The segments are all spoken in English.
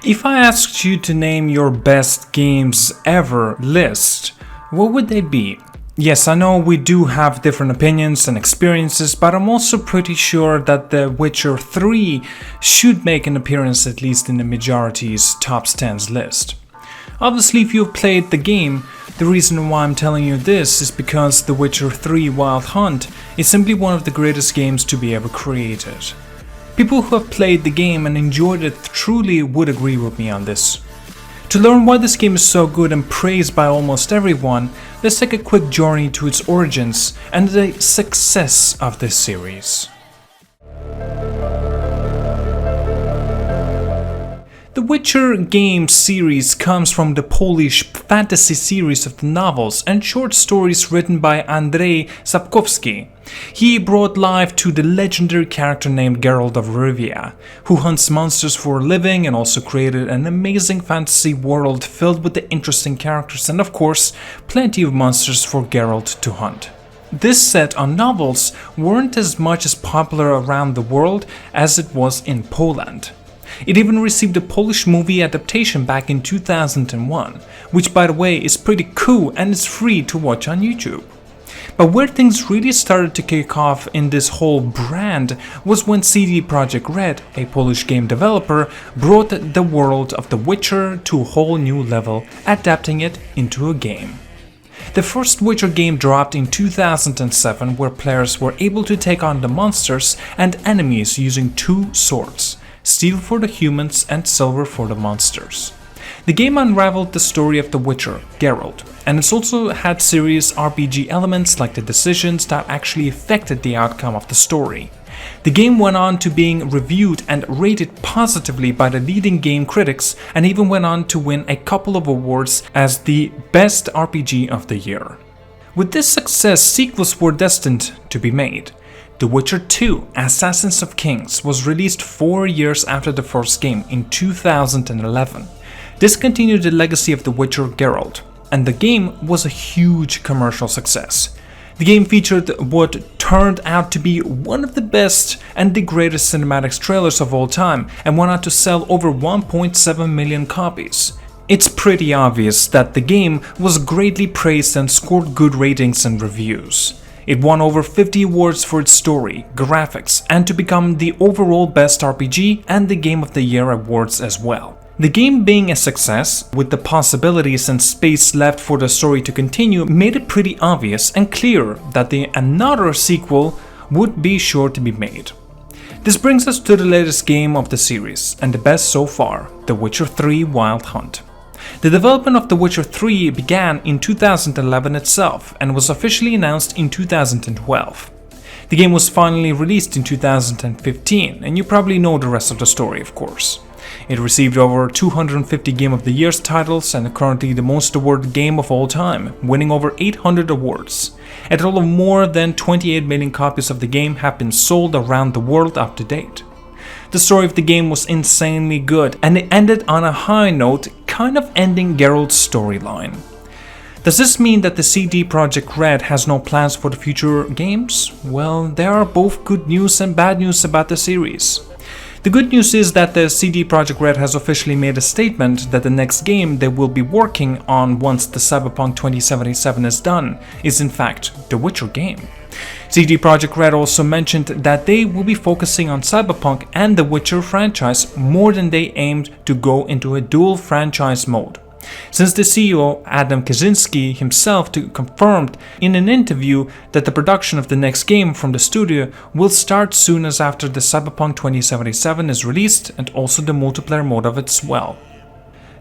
If I asked you to name your best games ever list, what would they be? Yes, I know we do have different opinions and experiences, but I'm also pretty sure that The Witcher 3 should make an appearance at least in the majority's top 10s list. Obviously, if you've played the game, the reason why I'm telling you this is because The Witcher 3 Wild Hunt is simply one of the greatest games to be ever created. People who have played the game and enjoyed it truly would agree with me on this. To learn why this game is so good and praised by almost everyone, let's take a quick journey to its origins and the success of this series. The Witcher game series comes from the Polish fantasy series of the novels and short stories written by Andrzej Sapkowski. He brought life to the legendary character named Geralt of Rivia, who hunts monsters for a living and also created an amazing fantasy world filled with the interesting characters and of course, plenty of monsters for Geralt to hunt. This set of novels weren't as much as popular around the world as it was in Poland. It even received a Polish movie adaptation back in 2001, which by the way is pretty cool and is free to watch on YouTube. But where things really started to kick off in this whole brand was when CD Projekt Red, a Polish game developer, brought the world of The Witcher to a whole new level, adapting it into a game. The first Witcher game dropped in 2007, where players were able to take on the monsters and enemies using two swords. Steel for the humans and silver for the monsters. The game unraveled the story of the Witcher, Geralt, and it's also had serious RPG elements like the decisions that actually affected the outcome of the story. The game went on to being reviewed and rated positively by the leading game critics and even went on to win a couple of awards as the best RPG of the year. With this success, sequels were destined to be made. The Witcher 2 Assassins of Kings was released 4 years after the first game in 2011. This continued the legacy of The Witcher Geralt, and the game was a huge commercial success. The game featured what turned out to be one of the best and the greatest cinematics trailers of all time and went on to sell over 1.7 million copies. It's pretty obvious that the game was greatly praised and scored good ratings and reviews. It won over 50 awards for its story, graphics, and to become the overall best RPG and the Game of the Year awards as well. The game being a success, with the possibilities and space left for the story to continue, made it pretty obvious and clear that another sequel would be sure to be made. This brings us to the latest game of the series, and the best so far, The Witcher 3 Wild Hunt. The development of The Witcher 3 began in 2011 itself and was officially announced in 2012. The game was finally released in 2015, and you probably know the rest of the story, of course. It received over 250 Game of the Year's titles and currently the most awarded game of all time, winning over 800 awards. A total of more than 28 million copies of the game have been sold around the world up to date. The story of the game was insanely good, and it ended on a high note, kind of ending Geralt's storyline. Does this mean that the CD Projekt Red has no plans for the future games? Well, there are both good news and bad news about the series. The good news is that the CD Projekt Red has officially made a statement that the next game they will be working on once the Cyberpunk 2077 is done is in fact the Witcher game. CD Projekt Red also mentioned that they will be focusing on Cyberpunk and the Witcher franchise more than they aimed to go into a dual franchise mode. Since the CEO Adam Kaczynski himself confirmed in an interview that the production of the next game from the studio will start soon as after the Cyberpunk 2077 is released and also the multiplayer mode of it as well.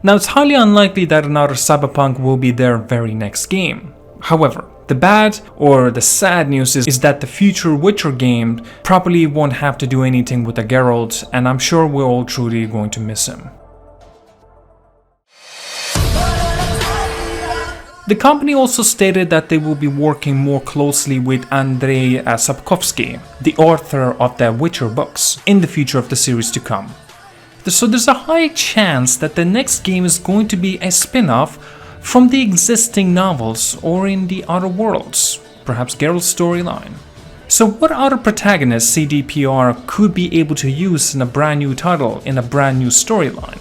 Now it's highly unlikely that another Cyberpunk will be their very next game. However, the bad or the sad news is that the future Witcher game probably won't have to do anything with the Geralt, and I'm sure we're all truly going to miss him. The company also stated that they will be working more closely with Andrzej Sapkowski, the author of the Witcher books, in the future of the series to come. So there's a high chance that the next game is going to be a spin-off from the existing novels or in the other worlds, perhaps Geralt's storyline. So what other protagonists CDPR could be able to use in a brand new title in a brand new storyline?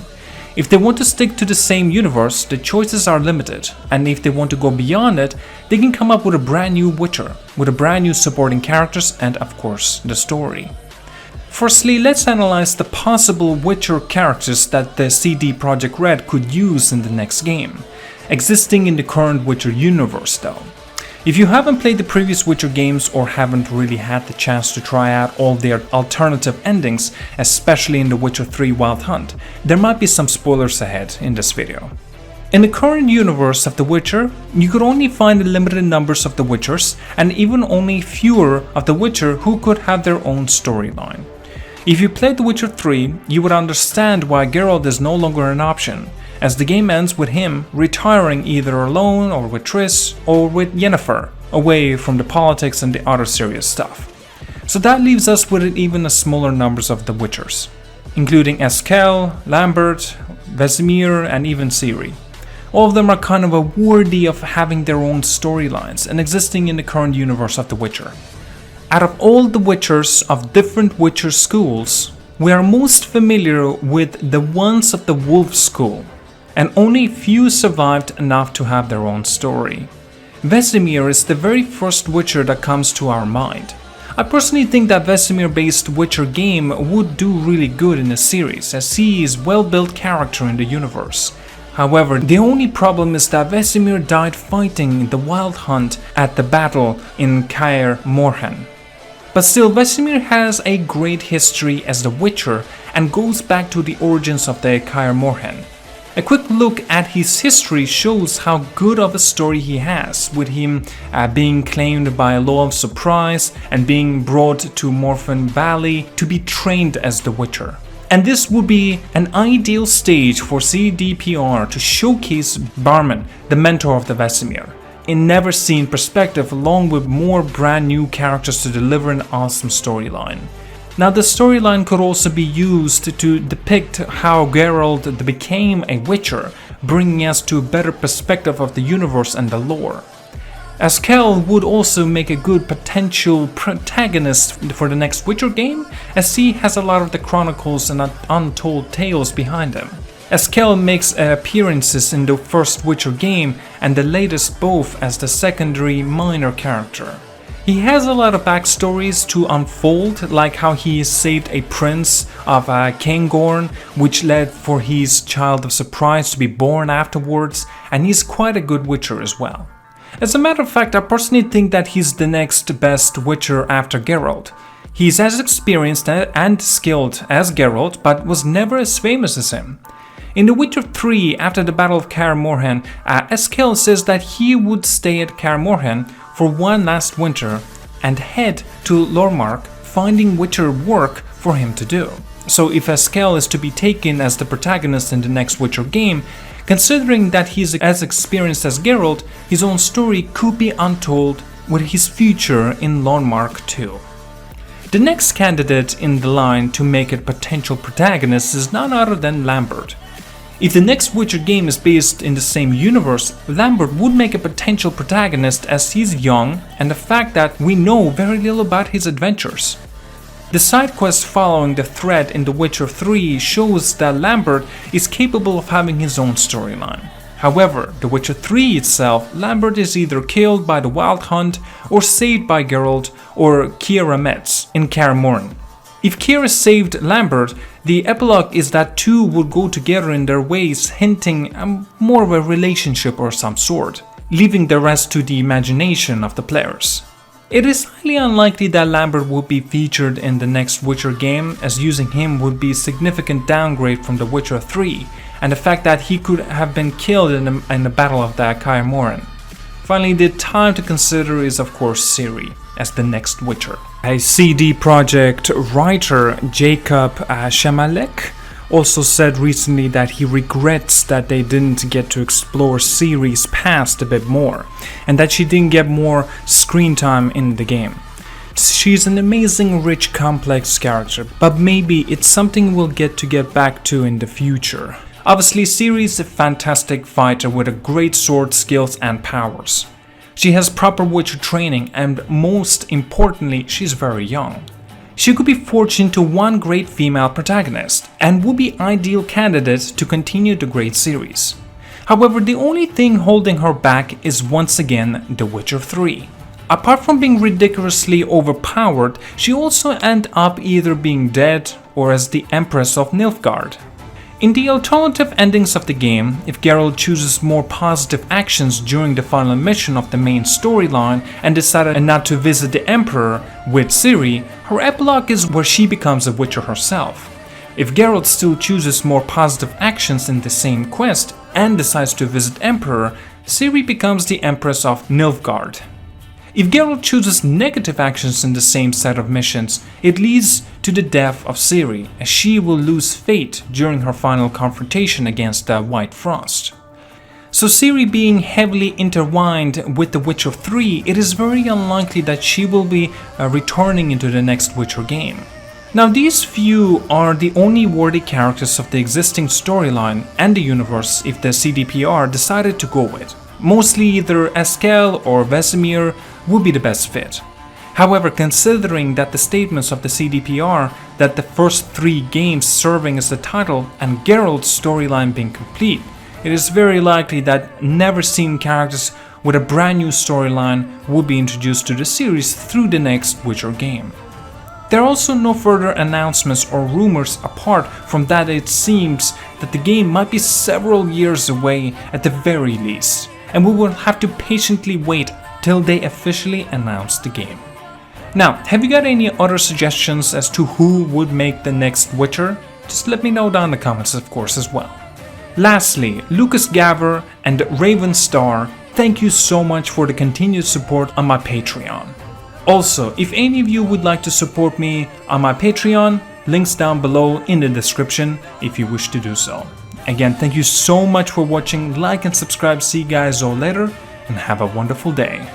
If they want to stick to the same universe, the choices are limited, and if they want to go beyond it, they can come up with a brand new Witcher, with a brand new supporting characters and of course the story. Firstly, let's analyze the possible Witcher characters that the CD Projekt Red could use in the next game, existing in the current Witcher universe though. If you haven't played the previous Witcher games or haven't really had the chance to try out all their alternative endings, especially in the Witcher 3 Wild Hunt, there might be some spoilers ahead in this video. In the current universe of The Witcher, you could only find a limited numbers of the Witchers and even only fewer of the Witcher who could have their own storyline. If you played The Witcher 3, you would understand why Geralt is no longer an option, as the game ends with him retiring either alone or with Triss or with Yennefer, away from the politics and the other serious stuff. So that leaves us with even a smaller numbers of the Witchers, including Eskel, Lambert, Vesemir and even Ciri. All of them are kind of worthy of having their own storylines and existing in the current universe of The Witcher. Out of all the Witchers of different Witcher schools, we are most familiar with the ones of the Wolf School, and only few survived enough to have their own story. Vesemir is the very first Witcher that comes to our mind. I personally think that Vesemir-based Witcher game would do really good in a series, as he is a well-built character in the universe. However, the only problem is that Vesemir died fighting the Wild Hunt at the battle in Kaer Morhen. But still, Vesemir has a great history as the Witcher and goes back to the origins of the Kaer Morhen. A quick look at his history shows how good of a story he has, with him being claimed by a law of surprise and being brought to Morfen Valley to be trained as the Witcher. And this would be an ideal stage for CDPR to showcase Barman, the mentor of the Vesemir, in never seen perspective, along with more brand new characters to deliver an awesome storyline. Now, the storyline could also be used to depict how Geralt became a Witcher, bringing us to a better perspective of the universe and the lore. Eskel would also make a good potential protagonist for the next Witcher game, as he has a lot of the chronicles and untold tales behind him. Eskel makes appearances in the first Witcher game and the latest both as the secondary minor character. He has a lot of backstories to unfold, like how he saved a prince of Cairngorm, which led for his child of surprise to be born afterwards, and he's quite a good Witcher as well. As a matter of fact, I personally think that he's the next best Witcher after Geralt. He's as experienced and skilled as Geralt, but was never as famous as him. In The Witcher 3, after the Battle of Kaer Morhen, Eskel says that he would stay at Kaer Morhen for one last winter and head to Lormark, finding Witcher work for him to do. So if Eskel is to be taken as the protagonist in the next Witcher game, considering that he's as experienced as Geralt, his own story could be untold with his future in Lormark too. The next candidate in the line to make a potential protagonist is none other than Lambert. If the next Witcher game is based in the same universe, Lambert would make a potential protagonist as he's young and the fact that we know very little about his adventures. The side quest following the thread in The Witcher 3 shows that Lambert is capable of having his own storyline. However, The Witcher 3 itself, Lambert is either killed by the Wild Hunt or saved by Geralt or Ciri Metz in Kaer Morhen. If Ciri saved Lambert, the epilogue is that two would go together in their ways, hinting more of a relationship or some sort, leaving the rest to the imagination of the players. It is highly unlikely that Lambert would be featured in the next Witcher game, as using him would be a significant downgrade from The Witcher 3, and the fact that he could have been killed in the Battle of the Kaer Morhen. Finally, the time to consider is of course Ciri as the next Witcher. A CD Projekt writer, Jacob Shemalek, also said recently that he regrets that they didn't get to explore Ciri's past a bit more, and that she didn't get more screen time in the game. She's an amazing, rich, complex character, but maybe it's something we'll get back to in the future. Obviously, Ciri is a fantastic fighter with a great sword skills and powers. She has proper Witcher training, and most importantly, she's very young. She could be forged into one great female protagonist and would be ideal candidate to continue the great series. However, the only thing holding her back is once again The Witcher 3. Apart from being ridiculously overpowered, she also ends up either being dead or as the Empress of Nilfgaard. In the alternative endings of the game, if Geralt chooses more positive actions during the final mission of the main storyline and decided not to visit the Emperor with Ciri, her epilogue is where she becomes a Witcher herself. If Geralt still chooses more positive actions in the same quest and decides to visit Emperor, Ciri becomes the Empress of Nilfgaard. If Geralt chooses negative actions in the same set of missions, it leads to the death of Ciri, as she will lose fate during her final confrontation against the White Frost. So Ciri being heavily intertwined with The Witcher 3, it is very unlikely that she will be returning into the next Witcher game. Now these few are the only worthy characters of the existing storyline and the universe if the CDPR decided to go with. Mostly either Eskel or Vesemir would be the best fit. However, considering that the statements of the CDPR that the first 3 games serving as the title and Geralt's storyline being complete, it is very likely that never seen characters with a brand new storyline would be introduced to the series through the next Witcher game. There are also no further announcements or rumors apart from that it seems that the game might be several years away at the very least, and we will have to patiently wait till they officially announce the game. Now, have you got any other suggestions as to who would make the next Witcher? Just let me know down in the comments, of course, as well. Lastly, Lucas Gaver and Raven Star, thank you so much for the continued support on my Patreon. Also, if any of you would like to support me on my Patreon, links down below in the description if you wish to do so. Again, thank you so much for watching, like and subscribe, see you guys all later, and have a wonderful day.